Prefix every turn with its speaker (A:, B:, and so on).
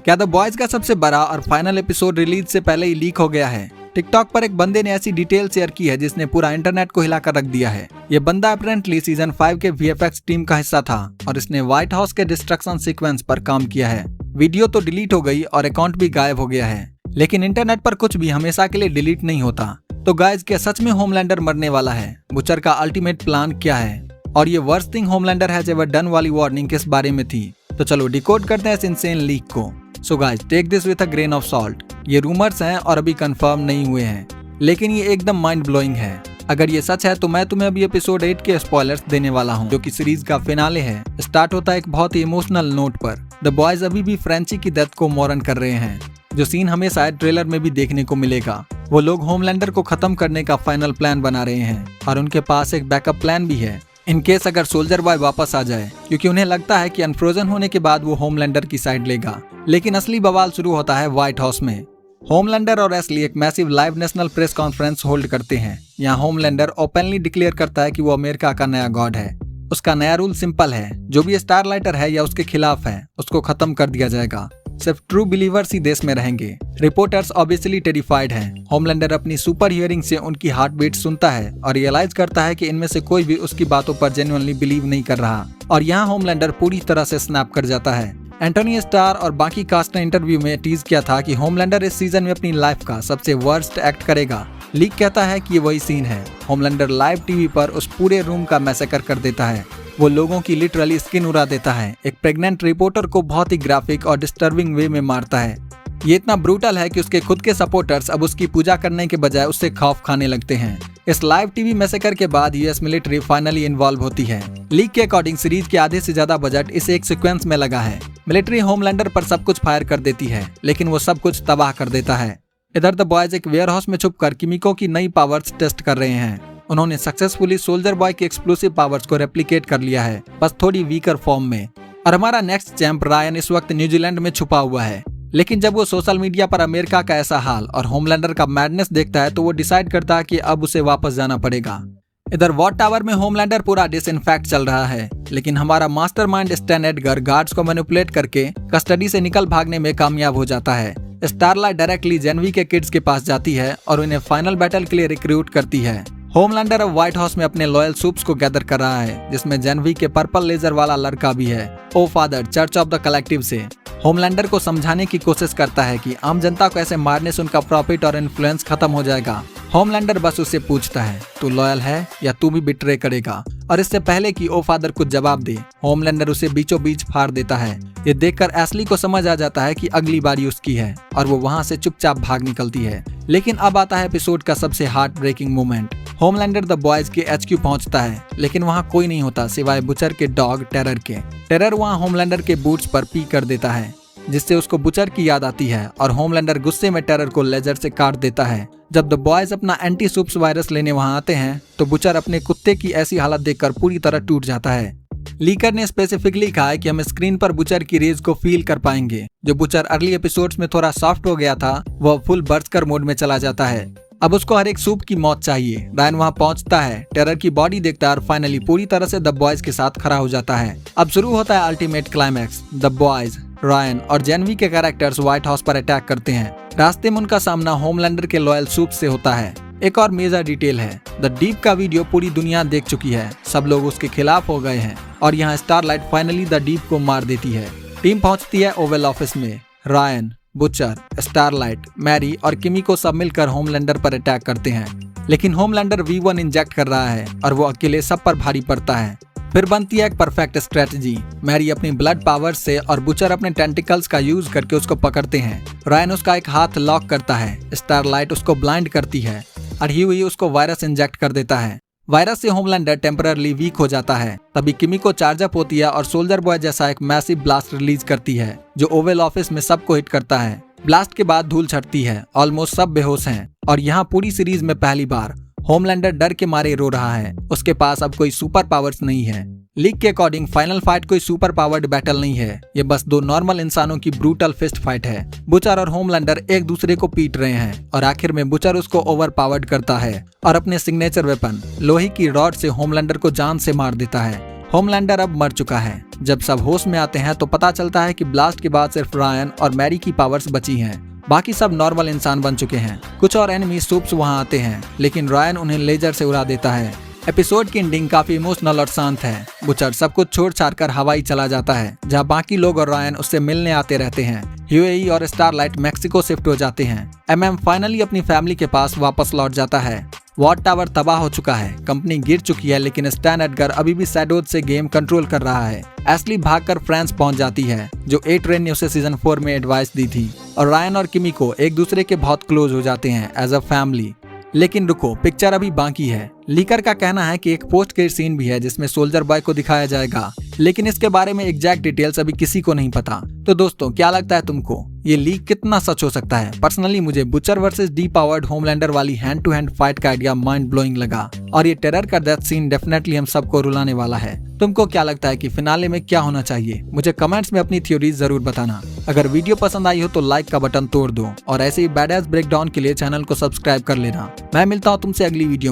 A: क्या the boys का सबसे बड़ा और फाइनल एपिसोड रिलीज से पहले ही लीक हो गया है? टिकटॉक पर एक बंदे ने ऐसी डिटेल शेयर की है जिसने पूरा इंटरनेट को हिलाकर रख दिया है। ये बंदा अपेरेंटली सीजन 5 के VFX टीम का हिस्सा था और इसने व्हाइट हाउस के डिस्ट्रक्शन सीक्वेंस पर काम किया है। वीडियो तो डिलीट हो गई और अकाउंट भी गायब हो गया है, लेकिन इंटरनेट पर कुछ भी हमेशा के लिए डिलीट नहीं होता। तो गाइज, क्या सच में होमलैंडर मरने वाला है? बुचर का अल्टीमेट प्लान क्या है? और ये worst thing Homelander has ever done वाली वार्निंग किस बारे में थी? तो चलो डिकोड करते हैं इस इनसेन लीक को। So guys, take this with a grain of salt. ये रूमर्स हैं और अभी कंफर्म नहीं हुए हैं, लेकिन ये एकदम माइंड ब्लोइंग है। अगर ये सच है तो मैं तुम्हें अभी एपिसोड 8 के स्पॉयलर्स देने वाला हूँ, जो कि सीरीज का फिनाले है। स्टार्ट होता है एक बहुत ही इमोशनल नोट पर। द बॉयज अभी भी फ्रेंची की डेथ को मॉरन कर रहे हैं, जो सीन हमें शायद ट्रेलर में भी देखने को मिलेगा। वो लोग होमलैंडर को खत्म करने का फाइनल प्लान बना रहे हैं और उनके पास एक बैकअप प्लान भी है इन केस अगर सोल्जर बॉय वापस आ जाए, क्योंकि उन्हें लगता है कि अनफ्रोजन होने के बाद वो होमलैंडर की साइड लेगा। लेकिन असली बवाल शुरू होता है व्हाइट हाउस में। होमलैंडर और एस्ली एक massive live national press conference hold करते हैं। यहाँ होमलैंडर ओपनली डिक्लेयर करता है कि वो अमेरिका का नया गॉड है। उसका नया रूल सिंपल है, जो भी स्टारलाइटर है या उसके खिलाफ है उसको खत्म कर दिया जाएगा। सिर्फ ट्रू बिलीवर्स ही देश में रहेंगे। रिपोर्टर्स ऑब्वियसली टेरिफाइड हैं। होमलैंडर अपनी सुपर हियरिंग से उनकी हार्ट बीट सुनता है और रियलाइज करता है कि इनमें से कोई भी उसकी बातों पर जेन्युइनली बिलीव नहीं कर रहा। और यहाँ होमलैंडर पूरी तरह से स्नैप कर जाता है। एंटोनी स्टार और बाकी कास्ट ने इंटरव्यू में टीज किया था कि होमलैंडर इस सीजन में अपनी लाइफ का सबसे वर्स्ट एक्ट करेगा। लीक कहता है कि ये वही सीन है। होमलैंडर लाइव टीवी पर उस पूरे रूम का मैसेकर कर देता है। वो लोगों की लिटरली स्किन उड़ा देता है। एक प्रेग्नेंट रिपोर्टर को बहुत ही ग्राफिक और डिस्टर्बिंग वे में मारता है। ये इतना ब्रूटल है कि उसके खुद के सपोर्टर्स अब उसकी पूजा करने के बजाय उससे खौफ खाने लगते हैं। इस लाइव टीवी मैसेकर के बाद यूएस मिलिट्री फाइनली इन्वॉल्व होती है। लीक के अकॉर्डिंग सीरीज के आधे से ज्यादा बजट इस एक सीक्वेंस में लगा है। मिलिट्री होमलैंडर पर सब कुछ फायर कर देती है, लेकिन वो सब कुछ तबाह कर देता है। इधर द बॉयज एक वेयरहाउस में छुपकर किमिको की नई पावर्स टेस्ट कर रहे हैं। उन्होंने सक्सेसफुली सोल्जर बॉय की एक्सप्लोसिव पावर्स को रेप्लिकेट कर लिया है, बस थोड़ी वीकर फॉर्म में। और हमारा नेक्स्ट चैंप रायन इस वक्त न्यूजीलैंड में छुपा हुआ है। लेकिन जब वो सोशल मीडिया पर अमेरिका का ऐसा हाल और होमलैंडर का मैडनेस देखता है तो वो डिसाइड करता है कि अब उसे वापस जाना पड़ेगा। इधर वॉट टावर में होमलैंडर पूरा डिसइंफेक्ट चल रहा है, लेकिन हमारा मास्टरमाइंड स्टैन एडगर गार्ड्स को मैनिपुलेट करके कस्टडी से निकल भागने में कामयाब हो जाता है। स्टारलाइट डायरेक्टली जेनवी के किड्स के पास जाती है और उन्हें फाइनल बैटल के लिए रिक्रूट करती है। होमलैंडर अब व्हाइट हाउस में अपने लॉयल सूप्स को गैदर कर रहा है, जिसमें जेनवी के पर्पल लेजर वाला लड़का भी है। ओ father church of the collective से होमलैंडर को समझाने की कोशिश करता है कि आम जनता को ऐसे मारने से उनका प्रॉफिट और इन्फ्लुएंस खत्म हो जाएगा। होमलैंडर बस उससे पूछता है, तू लॉयल है या तू भी बिट्रे करेगा? और इससे पहले कि ओ फादर कुछ जवाब दे, होमलैंडर उसे बीचों बीच फाड़ देता है। ये देखकर एस्ली को समझ आ जाता है कि अगली बारी उसकी है और वो वहाँ से चुपचाप भाग निकलती है। लेकिन अब आता है एपिसोड का सबसे heart breaking moment. Homelander the Boys के HQ पहुंचता है, लेकिन वहाँ कोई नहीं होता सिवाय बुचर के डॉग टेरर के। टेरर वहाँ होमलैंडर के बूट्स पर पी कर देता है, जिससे उसको बुचर की याद आती है और होमलैंडर गुस्से में टेरर को लेजर से काट देता है। जब द बॉयज अपना एंटी सूप्स वायरस लेने वहाँ आते हैं तो बुचर अपने कुत्ते की ऐसी हालत देखकर पूरी तरह टूट जाता है। लीकर ने स्पेसिफिकली कहा है कि हम स्क्रीन पर बुचर की रेज को फील कर पाएंगे। जो बुचर अर्ली एपिसोड्स में थोड़ा सॉफ्ट हो गया था, वह फुल बर्स्कर मोड में चला जाता है। अब उसको हर एक सूप की मौत चाहिए। रायन वहाँ पहुँचता है, टेरर की बॉडी देखता है और फाइनली पूरी तरह से द बॉयज के साथ खड़ा हो जाता है। अब शुरू होता है ultimate climax. The boys, Ryan और जेनवी के कैरेक्टर्स व्हाइट हाउस पर अटैक करते हैं। रास्ते में उनका सामना होमलैंडर के लॉयल सूप से होता है। एक और मेजर डिटेल है, द डीप का वीडियो पूरी दुनिया देख चुकी है। सब लोग उसके खिलाफ हो गए हैं और यहाँ स्टारलाइट फाइनली द डीप को मार देती है। टीम पहुंचती है ओवल ऑफिस में। रायन, बुचर, स्टारलाइट, मैरी और किमिको सब मिलकर होमलैंडर पर अटैक करते हैं, लेकिन होमलैंडर V1 इंजेक्ट कर रहा है और वो अकेले सब पर भारी पड़ता है। फिर बनती है एक परफेक्ट स्ट्रेटजी। मैरी अपनी ब्लड पावर से और बुचर अपने टेंटिकल्स का यूज करके उसको पकड़ते हैं। रायन उसका एक हाथ लॉक करता है, स्टारलाइट उसको ब्लाइंड करती है और ह्यूई उसको वायरस इंजेक्ट कर देता है। वायरस से होमलैंडर टेम्पररली वीक हो जाता है। तभी किमिको चार्ज अप होती है और सोल्जर बॉय जैसा एक मैसिव ब्लास्ट रिलीज करती है, जो ओवल ऑफिस में सबको हिट करता है। ब्लास्ट के बाद धूल छटती है, ऑलमोस्ट सब बेहोश हैं और यहाँ पूरी सीरीज में पहली बार होमलैंडर डर के मारे रो रहा है। उसके पास अब कोई सुपर पावर्स नहीं है। लीक के अकॉर्डिंग फाइनल फाइट कोई सुपर पावर्ड बैटल नहीं है, ये बस दो नॉर्मल इंसानों की ब्रूटल फिस्ट फाइट है। बुचर और होमलैंडर एक दूसरे को पीट रहे हैं और आखिर में बुचर उसको ओवर पावर्ड करता है और अपने सिग्नेचर वेपन लोहे की रॉड से होमलैंडर को जान से मार देता है। होमलैंडर अब मर चुका है। जब सब होश में आते हैं तो पता चलता है कि ब्लास्ट के बाद सिर्फ रायन और मैरी की पावर्स बची हैं। बाकी सब नॉर्मल इंसान बन चुके हैं। कुछ और एनिमी सूप्स वहां आते हैं, लेकिन रायन उन्हें लेजर से उड़ा देता है। एपिसोड की एंडिंग काफी इमोशनल और शांत है। बुचर सब कुछ छोड़ छाड़ कर हवाई चला जाता है, जहां बाकी लोग और रायन उससे मिलने आते रहते हैं। यूएई और स्टारलाइट मैक्सिको शिफ्ट हो जाते हैं। एमएम फाइनली अपनी फैमिली के पास वापस लौट जाता है। वॉर टावर तबाह हो चुका है, कंपनी गिर चुकी है, लेकिन स्टैन एडगर अभी भी शैडोज से गेम कंट्रोल कर रहा है। एशली भागकर फ्रांस पहुंच जाती है, जो A-Train ने उसे सीजन 4 में एडवाइस दी थी, और रायन और किमिको एक दूसरे के बहुत क्लोज हो जाते हैं एज अ फैमिली। लेकिन रुको, पिक्चर अभी बाकी है। लीकर का कहना है कि एक पोस्ट क्रेडिट सीन भी है जिसमें सोल्जर बॉय को दिखाया जाएगा, लेकिन इसके बारे में एग्जैक्ट डिटेल्स अभी किसी को नहीं पता। तो दोस्तों, क्या लगता है तुमको, ये लीक कितना सच हो सकता है? पर्सनली मुझे butcher versus D powered Homelander वाली हैंड टू हैंड फाइट का आइडिया माइंड ब्लोइंग लगा, और ये टेरर का डेथ सीन डेफिनेटली हम सबको रुलाने वाला है। तुमको क्या लगता है कि फिनाले में क्या होना चाहिए? मुझे कमेंट्स में अपनी थ्योरीज जरूर बताना। अगर वीडियो पसंद आई हो तो लाइक का बटन तोड़ दो, और ऐसे ही बैडएस ब्रेकडाउन के लिए चैनल को सब्सक्राइब कर लेना। मैं मिलता हूँ तुमसे अगली वीडियो में।